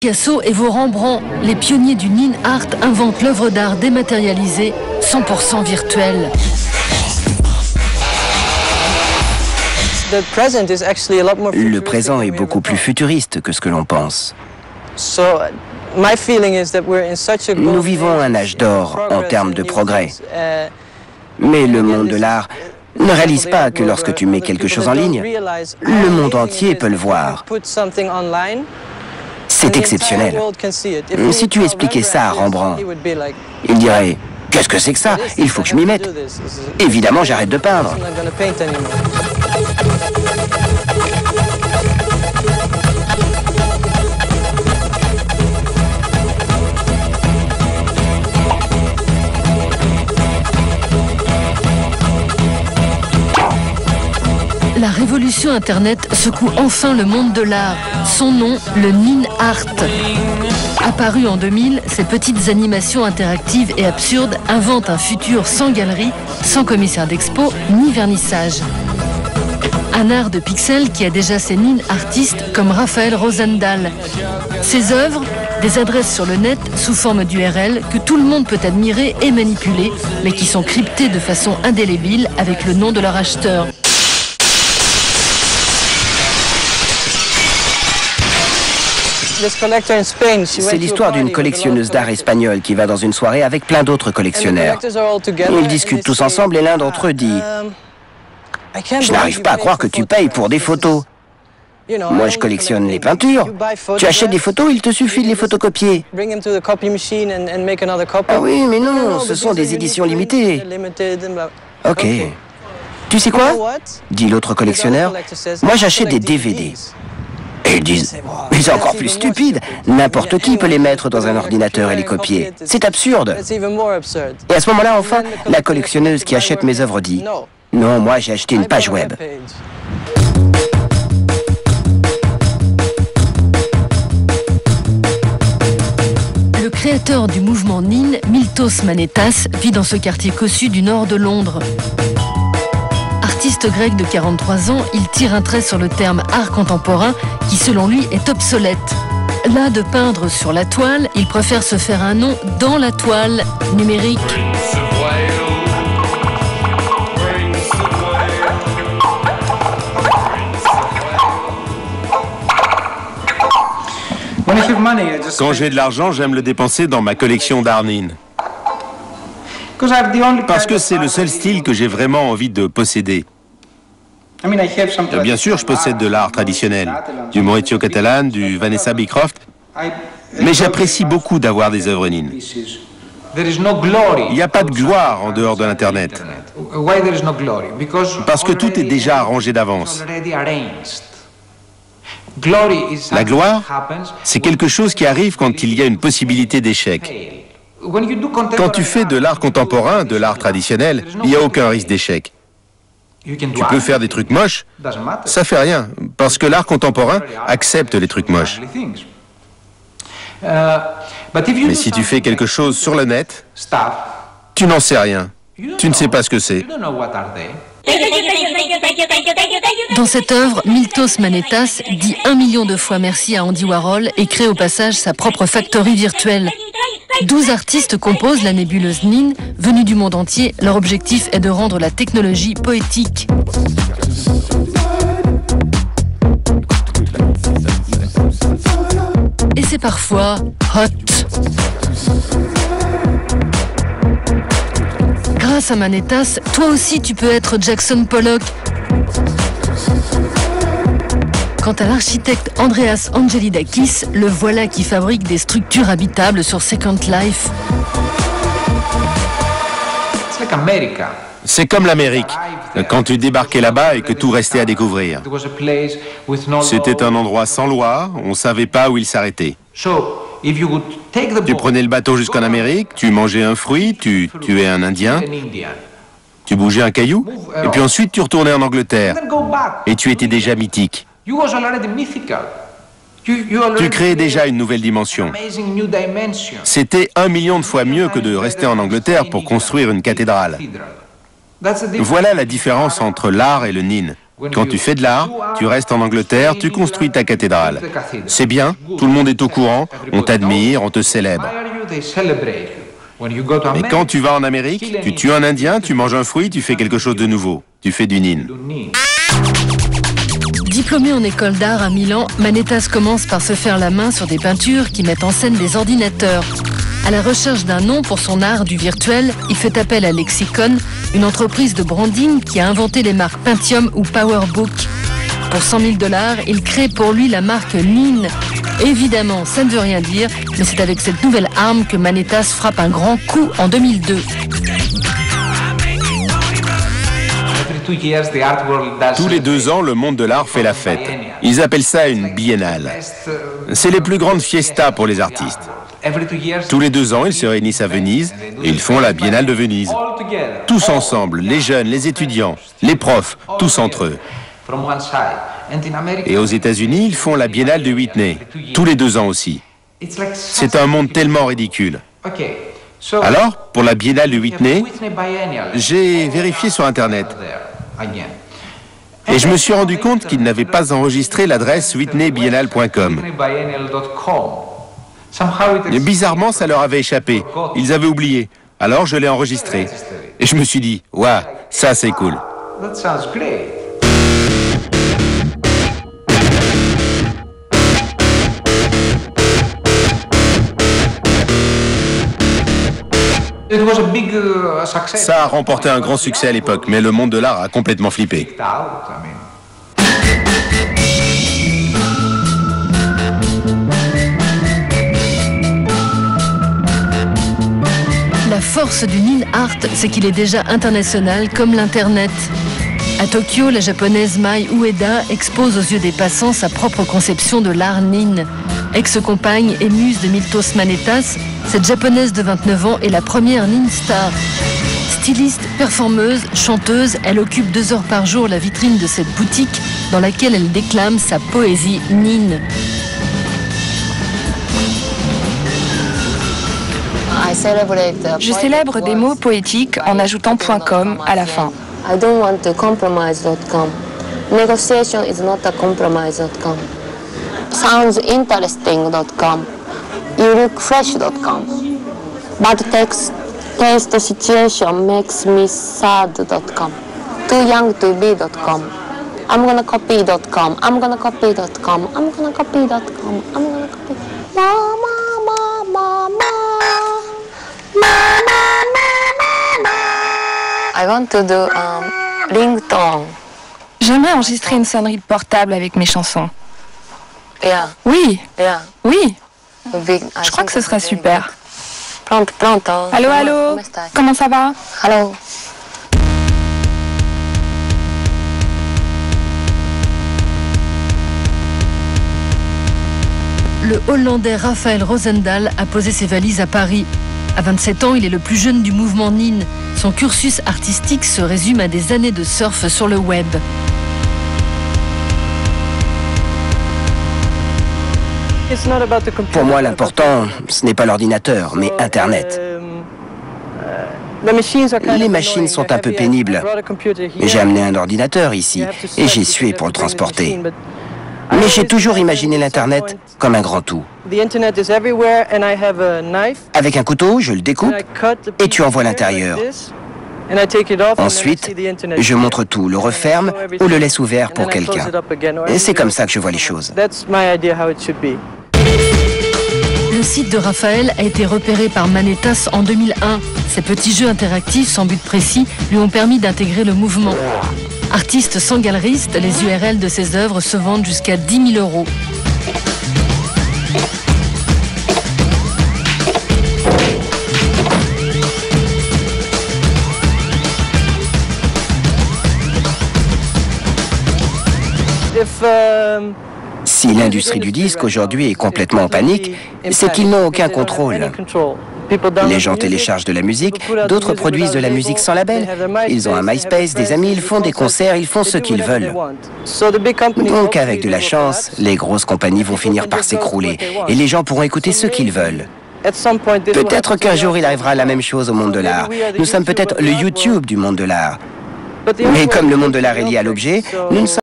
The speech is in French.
Picasso et vos Rembrandt, les pionniers du Nin Art inventent l'œuvre d'art dématérialisée, 100% virtuelle. Le présent est beaucoup plus futuriste que ce que l'on pense. Nous vivons un âge d'or en termes de progrès. Mais le monde de l'art ne réalise pas que lorsque tu mets quelque chose en ligne, le monde entier peut le voir. C'est exceptionnel. Si tu expliquais ça à Rembrandt, il dirait « Qu'est-ce que c'est que ça? Il faut que je m'y mette. » Évidemment, j'arrête de peindre. La révolution Internet secoue enfin le monde de l'art. Son nom, le Nin Art. Apparu en 2000, ces petites animations interactives et absurdes inventent un futur sans galerie, sans commissaire d'expo, ni vernissage. Un art de pixels qui a déjà ses Nin artistes comme Raphaël Rosendahl. Ses œuvres, des adresses sur le net sous forme d'URL que tout le monde peut admirer et manipuler, mais qui sont cryptées de façon indélébile avec le nom de leur acheteur. C'est l'histoire d'une collectionneuse d'art espagnole qui va dans une soirée avec plein d'autres collectionneurs. Ils discutent tous ensemble et l'un d'entre eux dit « Je n'arrive pas à croire que tu payes pour des photos. Moi, je collectionne les peintures. Tu achètes des photos, il te suffit de les photocopier. » Ah oui, mais non, ce sont des éditions limitées. Ok. Tu sais quoi? Dit l'autre collectionneur. Moi, j'achète des DVD. Et ils disent, mais c'est encore plus stupide, n'importe qui peut les mettre dans un ordinateur et les copier. C'est absurde. Et à ce moment-là, enfin, la collectionneuse qui achète mes œuvres dit, non, moi j'ai acheté une page web. Le créateur du mouvement Nin, Miltos Manetas, vit dans ce quartier cossu du nord de Londres. Artiste grec de 43 ans, il tire un trait sur le terme art contemporain qui, selon lui, est obsolète. Là de peindre sur la toile, il préfère se faire un nom dans la toile numérique. Quand j'ai de l'argent, j'aime le dépenser dans ma collection d'art Nin. Parce que c'est le seul style que j'ai vraiment envie de posséder. Bien sûr, je possède de l'art traditionnel, du Maurizio Catalan, du Vanessa Beecroft, mais j'apprécie beaucoup d'avoir des œuvres Nin. Il n'y a pas de gloire en dehors de l'Internet. Parce que tout est déjà arrangé d'avance. La gloire, c'est quelque chose qui arrive quand il y a une possibilité d'échec. Quand tu fais de l'art contemporain, de l'art traditionnel, il n'y a aucun risque d'échec. Tu peux faire des trucs moches, ça fait rien, parce que l'art contemporain accepte les trucs moches. Mais si tu fais quelque chose sur le net, tu n'en sais rien. Tu ne sais pas ce que c'est. Dans cette œuvre, Miltos Manetas dit 1 million de fois merci à Andy Warhol et crée au passage sa propre factory virtuelle. 12 artistes composent la nébuleuse Nin, venus du monde entier. Leur objectif est de rendre la technologie poétique. Et c'est parfois hot. Grâce à Manetas, toi aussi tu peux être Jackson Pollock. Quant à l'architecte Andreas Angelidakis, le voilà qui fabrique des structures habitables sur Second Life. C'est comme l'Amérique, quand tu débarquais là-bas et que tout restait à découvrir. C'était un endroit sans loi, on ne savait pas où il s'arrêtait. Tu prenais le bateau jusqu'en Amérique, tu mangeais un fruit, tu tuais un Indien, tu bougeais un caillou, et puis ensuite tu retournais en Angleterre, et tu étais déjà mythique. Tu créais déjà une nouvelle dimension. C'était 1 million de fois mieux que de rester en Angleterre pour construire une cathédrale. Voilà la différence entre l'art et le Nin. Quand tu fais de l'art, tu restes en Angleterre, tu construis ta cathédrale. C'est bien, tout le monde est au courant, on t'admire, on te célèbre. Mais quand tu vas en Amérique, tu tues un Indien, tu manges un fruit, tu fais quelque chose de nouveau. Tu fais du nin. Diplômé en école d'art à Milan, Manetas commence par se faire la main sur des peintures qui mettent en scène des ordinateurs. À la recherche d'un nom pour son art du virtuel, il fait appel à Lexicon, une entreprise de branding qui a inventé les marques Pentium ou PowerBook. Pour 100 000 $, il crée pour lui la marque Nin. Évidemment, ça ne veut rien dire, mais c'est avec cette nouvelle arme que Manetas frappe un grand coup en 2002. Tous les 2 ans, le monde de l'art fait la fête. Ils appellent ça une biennale. C'est les plus grandes fiestas pour les artistes. Tous les 2 ans, ils se réunissent à Venise et ils font la Biennale de Venise. Tous ensemble, les jeunes, les étudiants, les profs, tous entre eux. Et aux États-Unis, ils font la Biennale de Whitney, tous les 2 ans aussi. C'est un monde tellement ridicule. Alors, pour la Biennale de Whitney, j'ai vérifié sur Internet. Et je me suis rendu compte qu'ils n'avaient pas enregistré l'adresse whitneybiennale.com. Bizarrement, ça leur avait échappé. Ils avaient oublié. Alors je l'ai enregistré. Et je me suis dit, waouh, ça c'est cool. Ça a remporté un grand succès à l'époque, mais le monde de l'art a complètement flippé. La force du Nin Art, c'est qu'il est déjà international comme l'Internet. À Tokyo, la japonaise Mai Ueda expose aux yeux des passants sa propre conception de l'art Nin. Ex-compagne et muse de Miltos Manetas, cette japonaise de 29 ans est la première Nin star. Styliste, performeuse, chanteuse, elle occupe 2 heures par jour la vitrine de cette boutique dans laquelle elle déclame sa poésie Nin. Je célèbre des mots poétiques en ajoutant .com à la fin. I don't want to compromise.com. Negotiation is not a compromise.com. Sounds interesting.com. You look fresh.com. Bad text situation makes me sad.com. Too young to be.com. I'm gonna copy.com. I'm gonna copy.com. I'm gonna copy.com. I'm gonna copy. Mama, mama, mama. I want to do ringtone. J'aimerais enregistrer une sonnerie de portable avec mes chansons. Yeah. Oui, Yeah. oui. Je crois que ce serait super. Pronto, pronto. Allô, allô. Comment ça va? Hello. Le Hollandais Raphaël Rosendahl a posé ses valises à Paris. À 27 ans, il est le plus jeune du mouvement Nin. Son cursus artistique se résume à des années de surf sur le web. Pour moi, l'important, ce n'est pas l'ordinateur, mais Internet. Les machines sont un peu pénibles. J'ai amené un ordinateur ici et j'ai sué pour le transporter. Mais j'ai toujours imaginé l'Internet comme un grand tout. Avec un couteau, je le découpe et tu envoies l'intérieur. Ensuite, je montre tout, le referme ou le laisse ouvert pour quelqu'un. Et c'est comme ça que je vois les choses. Le site de Raphaël a été repéré par Manetas en 2001. Ces petits jeux interactifs sans but précis lui ont permis d'intégrer le mouvement. Artiste sans galeriste, les URL de ses œuvres se vendent jusqu'à 10 000 €. Si l'industrie du disque aujourd'hui est complètement en panique, c'est qu'ils n'ont aucun contrôle. Les gens téléchargent de la musique, d'autres produisent de la musique sans label. Ils ont un MySpace, des amis, ils font des concerts, ils font ce qu'ils veulent. Donc avec de la chance, les grosses compagnies vont finir par s'écrouler et les gens pourront écouter ce qu'ils veulent. Peut-être qu'un jour il arrivera la même chose au monde de l'art. Nous sommes peut-être le YouTube du monde de l'art. Mais comme le monde de l'art est lié à l'objet, nous ne sommes